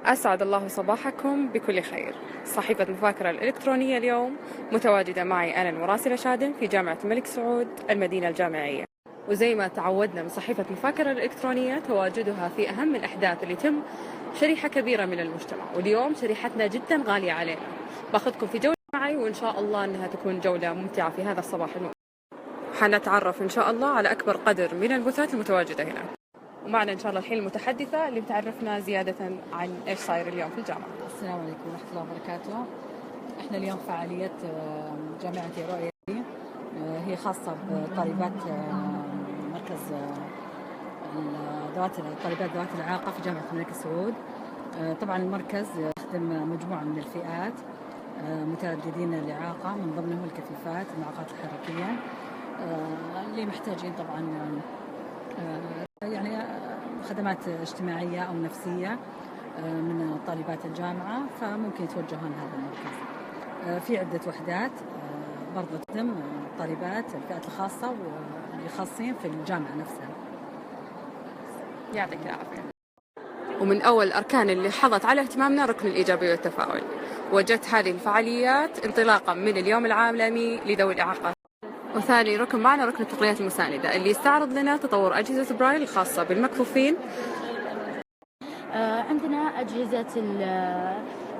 أسعد الله صباحكم بكل خير. صحيفة مفاكرة الإلكترونية اليوم متواجدة معي أنا المراسلة شادن في جامعة الملك سعود المدينة الجامعية، وزي ما تعودنا من صحيفة مفاكرة الإلكترونية تواجدها في أهم الأحداث اللي تم شريحة كبيرة من المجتمع، واليوم شريحتنا جدا غالية علينا. باخذكم في جولة معي وإن شاء الله أنها تكون جولة ممتعة في هذا الصباح الممتع. حنتعرف إن شاء الله على أكبر قدر من البثات المتواجدة هنا، ومعنا إن شاء الله الحين المتحدثة اللي بتعرفنا زيادة عن إيش صاير اليوم في الجامعة. السلام عليكم ورحمة الله وبركاته. إحنا اليوم فعالية جامعة رؤية، هي خاصة بطالبات مركز طالبات ذوات الإعاقة في جامعة الملك سعود. طبعا المركز يخدم مجموعة من الفئات متعددين الإعاقة، من ضمنهم الكفيفات، المعاقات الحركية، اللي محتاجين طبعا يعني خدمات اجتماعية أو نفسية من طالبات الجامعة، فممكن يتوجهون هذا المركز. في عدة وحدات برضه تخدم طالبات الفئات الخاصة واللي خاصين في الجامعة نفسها. يعطيك العافية. ومن أول الأركان اللي حظت على اهتمامنا ركن الإيجابية والتفاعل، وجدت هذه الفعاليات انطلاقا من اليوم العالمي لذوي الإعاقات. وثاني ركن معنا ركن التقنيات المساندة اللي يستعرض لنا تطور أجهزة برايل الخاصة بالمكفوفين. عندنا أجهزة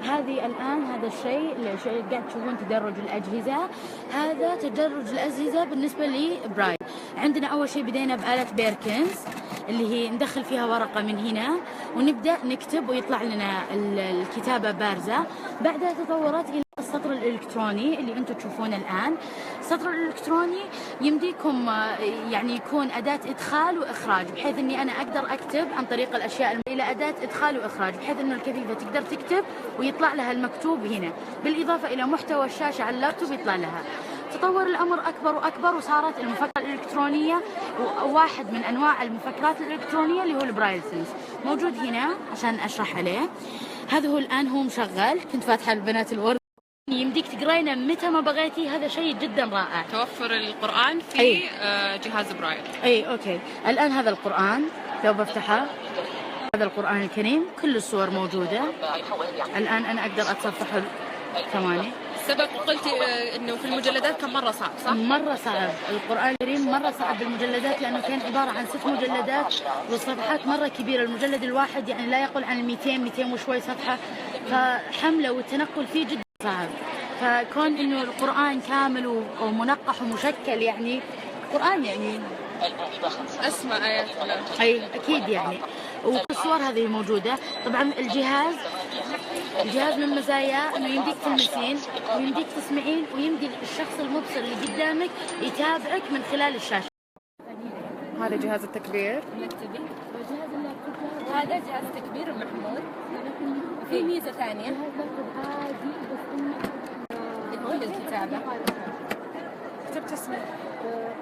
هذه الآن، هذا الشيء اللي قاعد تشوفون تدرج الأجهزة، هذا تدرج الأجهزة بالنسبة لبرايل. عندنا أول شيء بدينا بآلة بيركنز اللي هي ندخل فيها ورقة من هنا ونبدأ نكتب ويطلع لنا الكتابة بارزة. بعدها تطورت إلى السطر الإلكتروني اللي أنتم تشوفونه الآن. السطر الإلكتروني يمديكم يعني يكون أداة إدخال وإخراج، بحيث أني أنا أقدر أكتب عن طريق الأشياء إلى أداة إدخال وإخراج، بحيث أنه الكفيفة تقدر تكتب ويطلع لها المكتوب هنا، بالإضافة إلى محتوى الشاشة على اللابتوب يطلع لها. تطور الأمر أكبر وأكبر، وصارت المفكرة الإلكترونية واحد من أنواع المفكرات الإلكترونية اللي هو البرايل سنس موجود هنا عشان أشرح عليه. هذا هو الآن هو مشغل، كنت فاتحة البنات الورد، يمديك تقرينه متى ما بغيتي. هذا شيء جدا رائع. توفر القرآن في جهاز برايل. أوكي. الآن هذا القرآن لو بفتحه، هذا القرآن الكريم كل الصور موجودة. الآن أنا أقدر أتصفح ثواني. سبق قلتي انه في المجلدات كان مرة صعب، صح؟ مرة صعب القرآن الكريم، مرة صعب بالمجلدات، لأنه كان عبارة عن 6 مجلدات والصفحات مرة كبيرة. المجلد الواحد يعني لا يقل عن 200 وشوي صفحة، فحمله والتنقل فيه جدا صعب. فكون إنه القرآن كامل ومنقح ومشكل، يعني القرآن يعني أسمى آيات الله. أي أكيد يعني. والصور هذه موجودة. طبعا الجهاز من مزاياه انه يمديك تلمسين ويمديك تسمعين، ويمدي الشخص المبصر اللي قدامك يتابعك من خلال الشاشة. هذا جهاز التكبير. هذا جهاز تكبير محمول. في ميزة ثانية اللي هو للكتابة. كتبت اسمه.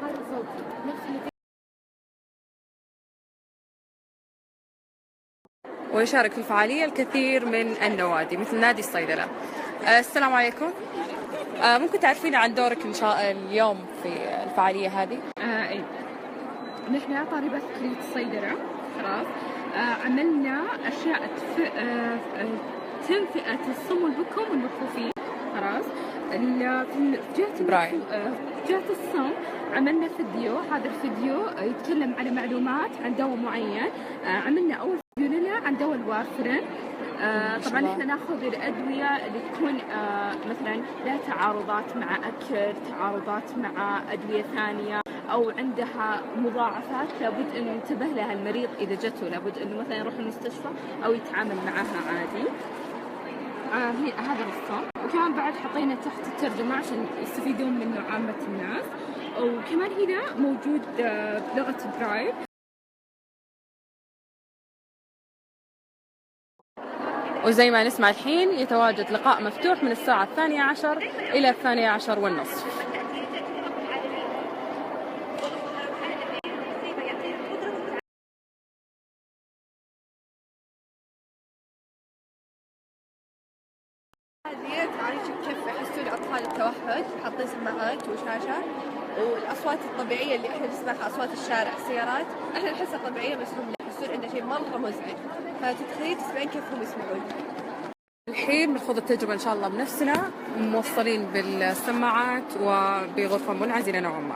قارئ صوتي. ويشارك في الفعالية الكثير من النوادي مثل نادي الصيدلة. السلام عليكم. ممكن تعرفينا عن دورك إن شاء اليوم في الفعالية هذه؟ أي. نحن طالبات كلية الصيدلة، خلاص. عملنا أشياء تنفئة الصم والبكم والمكفوفين، خلاص. في جهة الصم عملنا فيديو. هذا الفيديو يتكلم على معلومات عن دواء معين. عملنا أول فيديو لنا عن دواء الوارفرين. طبعا احنا ناخذ الادويه اللي تكون مثلا لها تعارضات مع اكل، تعارضات مع ادويه ثانيه، او عندها مضاعفات لابد انه ينتبه لها المريض اذا جته، لابد انه مثلا يروح المستشفى او يتعامل معها عادي. هذا الصم. وكمان بعد حطينا تحت الترجمه عشان يستفيدون منه عامه الناس. وكمان هنا موجود لغه برايل. وزي ما نسمع الحين يتواجد لقاء مفتوح من الساعة 12 إلى 12:30. تعالجوا كيف يحسوا لأطفال التوحد، حاطين سماعات وشاشة، والأصوات الطبيعية اللي احنا نسمعها أصوات الشارع، السيارات، احنا نحسها طبيعية بس هم يصير عنده شيء مرة مزعج، فتتخيل تسمعين كيف هم يسمعون. الحين بنخوض التجربة إن شاء الله بنفسنا، موصلين بالسماعات وبغرفة منعزلة نوعا ما.